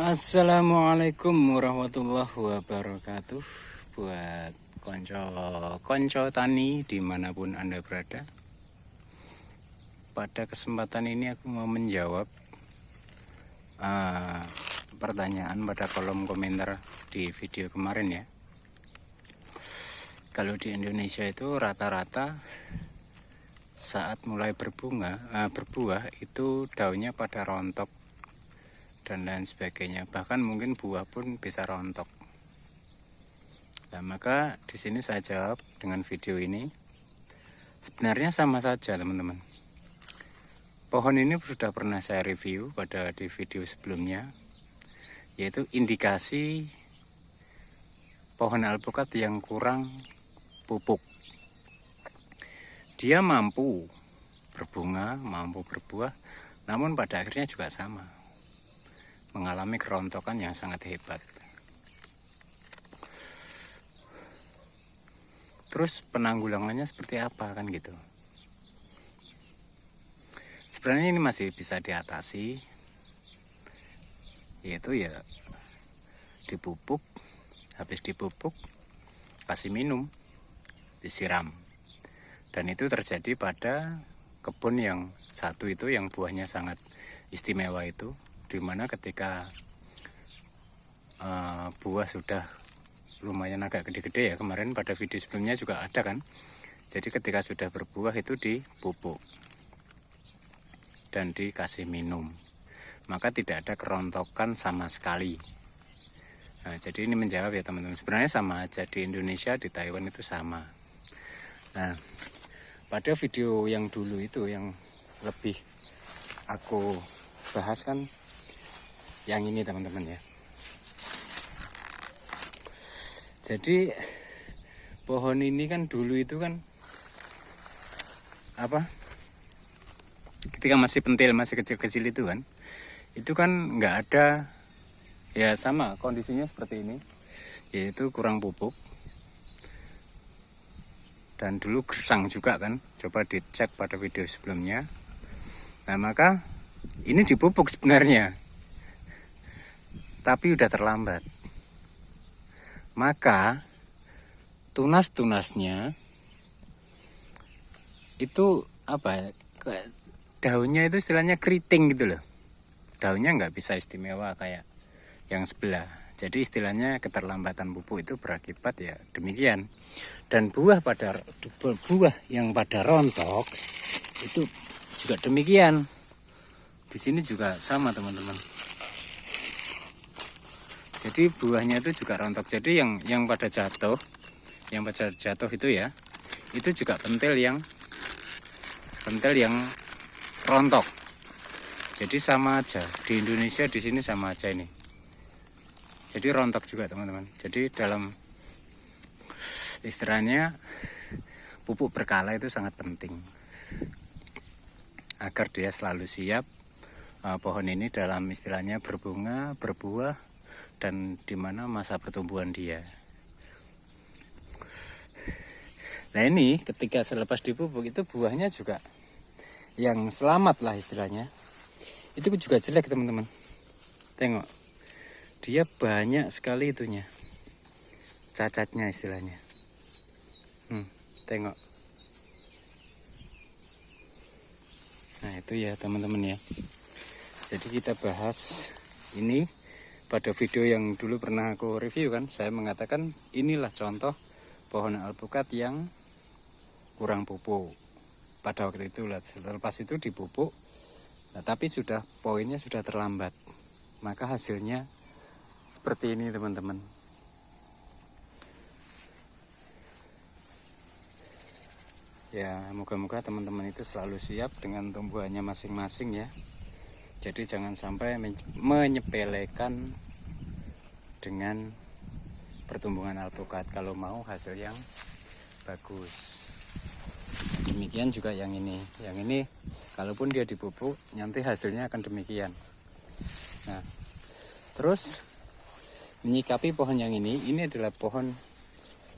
Assalamualaikum warahmatullahi wabarakatuh. Buat konco tani dimanapun Anda berada, pada kesempatan ini aku mau menjawab pertanyaan pada kolom komentar di video kemarin ya. Kalau di Indonesia itu rata-rata saat mulai berbuah itu daunnya pada rontok dan lain sebagainya, bahkan mungkin buah pun bisa rontok. Nah, maka di sini saya jawab dengan video ini. Sebenarnya sama saja teman-teman. Pohon ini sudah pernah saya review di video sebelumnya, yaitu indikasi pohon alpukat yang kurang pupuk. Dia mampu berbunga, mampu berbuah, namun pada akhirnya juga sama, mengalami kerontokan yang sangat hebat. Terus penanggulangannya seperti apa kan gitu. Sebenarnya ini masih bisa diatasi, yaitu ya dipupuk, habis dipupuk kasih minum, disiram. Dan itu terjadi pada kebun yang satu itu yang buahnya sangat istimewa itu, dimana ketika buah sudah lumayan agak gede-gede ya, kemarin pada video sebelumnya juga ada kan. Jadi ketika sudah berbuah itu dipupuk dan dikasih minum, maka tidak ada kerontokan sama sekali. Nah, jadi ini menjawab ya teman-teman, sebenarnya sama aja di Indonesia, di Taiwan itu sama. Nah, pada video yang dulu itu yang lebih aku bahas kan yang ini teman-teman ya. Jadi pohon ini kan dulu itu kan ketika masih pentil, masih kecil-kecil itu kan nggak ada, ya sama kondisinya seperti ini, yaitu kurang pupuk. Dan dulu gersang juga kan, coba dicek pada video sebelumnya. Nah, maka ini dipupuk sebenarnya, tapi udah terlambat. Maka tunas-tunasnya itu daunnya itu istilahnya keriting gitu loh. Daunnya nggak bisa istimewa kayak yang sebelah. Jadi istilahnya keterlambatan pupuk itu berakibat ya demikian. Dan buah yang pada rontok itu juga demikian. Di sini juga sama teman-teman. Jadi buahnya itu juga rontok. Jadi yang pada jatuh itu ya, itu juga pentil yang rontok. Jadi sama aja di Indonesia, di sini sama aja ini. Jadi rontok juga teman-teman. Jadi dalam istilahnya pupuk berkala itu sangat penting agar dia selalu siap pohon ini dalam istilahnya berbunga, berbuah, dan dimana masa pertumbuhan dia. Nah ini ketika selepas dipupuk itu buahnya juga yang selamat lah istilahnya, itu juga jelek teman-teman. Tengok, dia banyak sekali itunya, cacatnya istilahnya. Tengok. Nah itu ya teman-teman ya. Jadi kita bahas ini pada video yang dulu pernah aku review kan. Saya mengatakan inilah contoh pohon alpukat yang kurang pupuk. Pada waktu itu lepas itu dipupuk. Nah, tapi poinnya sudah terlambat. Maka hasilnya seperti ini teman-teman. Ya, moga-moga teman-teman itu selalu siap dengan tumbuhannya masing-masing ya. Jadi jangan sampai menyepelekan dengan pertumbuhan alpukat kalau mau hasil yang bagus. Demikian juga yang ini. Yang ini kalaupun dia dipupuk nanti hasilnya akan demikian. Nah, terus menyikapi pohon yang ini adalah pohon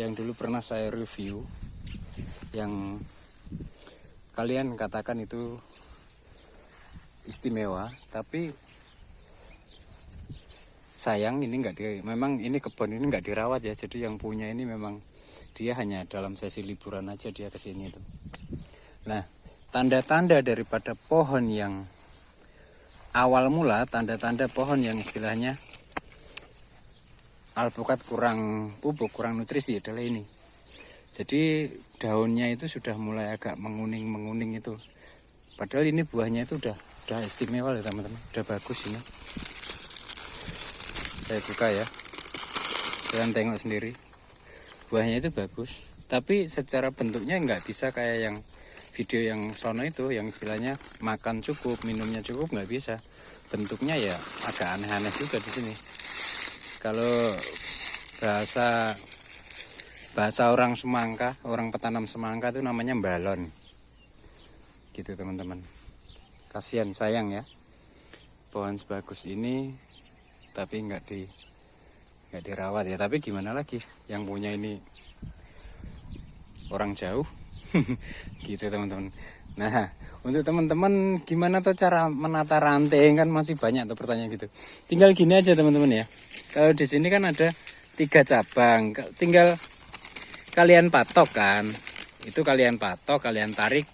yang dulu pernah saya review, yang kalian katakan itu istimewa, tapi sayang ini memang ini kebun ini nggak dirawat ya, jadi yang punya ini memang dia hanya dalam sesi liburan aja dia kesini tuh. Nah, tanda-tanda daripada pohon yang awal mula, tanda-tanda pohon yang istilahnya alpukat kurang pupuk, kurang nutrisi adalah ini. Jadi daunnya itu sudah mulai agak menguning itu. Padahal ini buahnya itu udah istimewa ya teman-teman, udah bagus ini. Saya buka ya, kalian tengok sendiri. Buahnya itu bagus, tapi secara bentuknya nggak bisa kayak yang video yang sono itu, yang istilahnya makan cukup, minumnya cukup, nggak bisa. Bentuknya ya agak aneh-aneh juga di sini. Kalau bahasa orang semangka, orang petanam semangka itu namanya balon. Gitu teman-teman. Kasihan, sayang ya. Pohon sebagus ini tapi nggak dirawat ya. Tapi gimana lagi? Yang punya ini orang jauh. Gitu teman-teman. Nah, untuk teman-teman gimana tuh cara menata ranting, kan masih banyak tuh pertanyaan gitu. Tinggal gini aja teman-teman ya. Kalau di sini kan ada 3 cabang, tinggal kalian patok kan. Itu kalian patok, kalian tarik,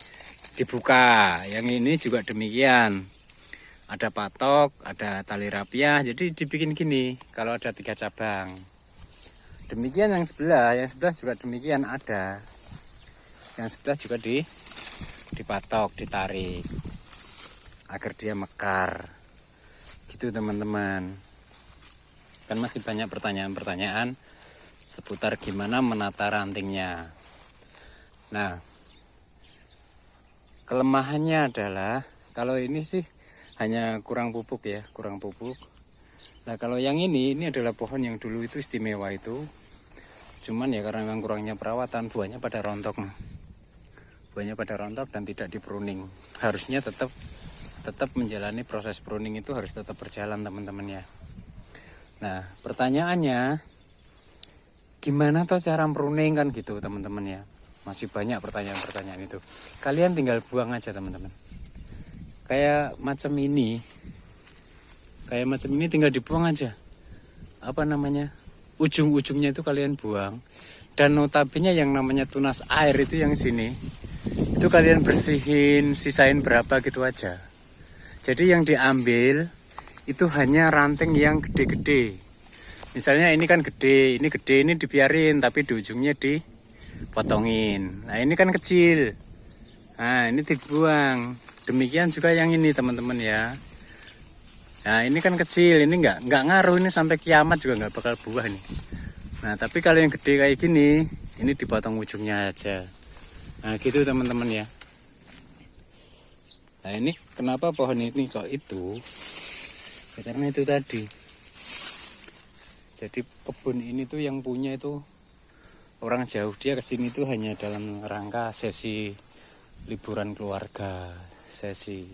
dibuka. Yang ini juga demikian. Ada patok, ada tali rapiah, jadi dibikin gini kalau ada 3 cabang. Demikian yang sebelah juga demikian ada. Yang sebelah juga dipatok, ditarik agar dia mekar. Gitu teman-teman. Kan masih banyak pertanyaan-pertanyaan seputar gimana menata rantingnya. Nah, kelemahannya adalah kalau ini sih hanya kurang pupuk ya, kurang pupuk. Nah, kalau yang ini adalah pohon yang dulu itu istimewa itu. Cuman ya karena memang kurangnya perawatan, buahnya pada rontok. Buahnya pada rontok dan tidak di pruning. Harusnya tetap menjalani proses pruning, itu harus tetap berjalan teman-teman ya. Nah, pertanyaannya gimana tuh cara pruning kan gitu teman-teman ya. Masih banyak pertanyaan-pertanyaan itu. Kalian tinggal buang aja teman-teman. Kayak macam ini tinggal dibuang aja. Apa namanya? Ujung-ujungnya itu kalian buang. Dan notabene yang namanya tunas air itu yang sini, itu kalian bersihin, sisain berapa gitu aja. Jadi yang diambil itu hanya ranting yang gede-gede. Misalnya ini kan gede, ini dibiarin, tapi di ujungnya dipotongin. Nah ini kan kecil, nah ini dibuang. Demikian juga yang ini teman-teman ya. Nah ini kan kecil, ini nggak ngaruh, ini sampai kiamat juga nggak bakal buah nih. Nah tapi kalau yang gede kayak gini, ini dipotong ujungnya aja. Nah gitu teman-teman ya. Nah ini kenapa pohon ini kok itu? Ya, karena itu tadi. Jadi kebun ini tuh yang punya itu orang jauh, dia kesini tuh hanya dalam rangka sesi liburan keluarga, sesi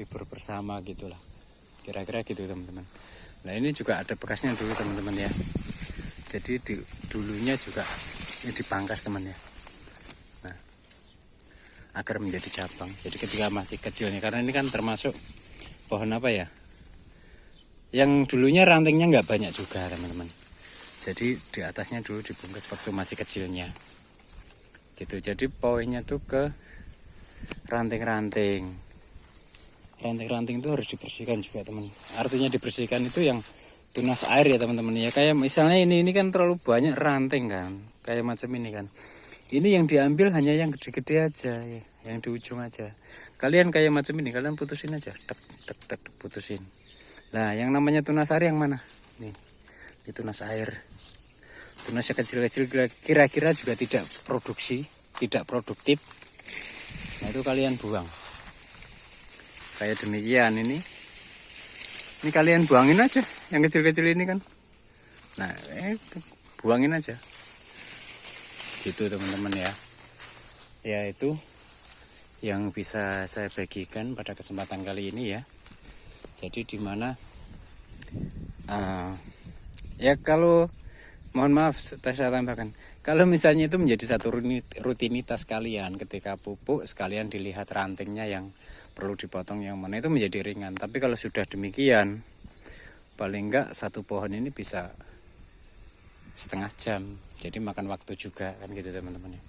libur bersama gitulah, kira-kira gitu teman-teman. Nah ini juga ada bekasnya dulu teman-teman ya. Jadi dulunya juga ini dipangkas teman ya. Nah agar menjadi cabang. Jadi ketika masih kecilnya, karena ini kan termasuk pohon apa ya, yang dulunya rantingnya nggak banyak juga teman-teman. Jadi di atasnya dulu dibungkus waktu masih kecilnya gitu. Jadi poinnya tuh ke ranting-ranting itu harus dibersihkan juga teman. Artinya dibersihkan itu yang tunas air ya teman-teman ya. Kayak misalnya ini kan terlalu banyak ranting kan, kayak macam ini kan. Ini yang diambil hanya yang gede-gede aja ya, yang di ujung aja. Kalian kayak macam ini, kalian putusin aja, tek putusin. Nah yang namanya tunas air yang mana? Nih, ini tunas air. Tunasnya kecil-kecil, kira-kira juga tidak produktif. Nah itu kalian buang. Kayak demikian ini kalian buangin aja, yang kecil-kecil ini kan. Nah buangin aja. Gitu teman-teman ya. Ya itu yang bisa saya bagikan pada kesempatan kali ini ya. Jadi dimana ya kalau mohon maaf saya tambahkan, kalau misalnya itu menjadi satu rutinitas kalian, ketika pupuk sekalian dilihat rantingnya yang perlu dipotong yang mana, itu menjadi ringan. Tapi kalau sudah demikian, paling enggak satu pohon ini bisa setengah jam, jadi makan waktu juga kan gitu teman-teman ya.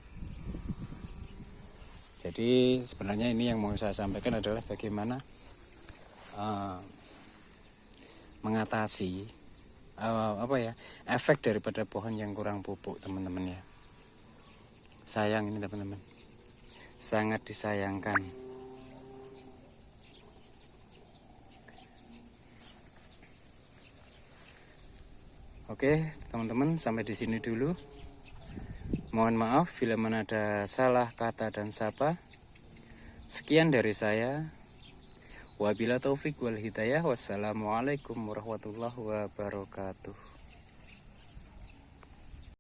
Jadi sebenarnya ini yang mau saya sampaikan adalah bagaimana mengatasi efek daripada pohon yang kurang pupuk teman-teman ya. Sayang ini teman-teman, sangat disayangkan. Oke teman-teman, sampai di sini dulu. Mohon maaf bila mana ada salah kata dan sapa. Sekian dari saya. Wabila taufik wal hidayah. Wassalamualaikum warahmatullahi wabarakatuh.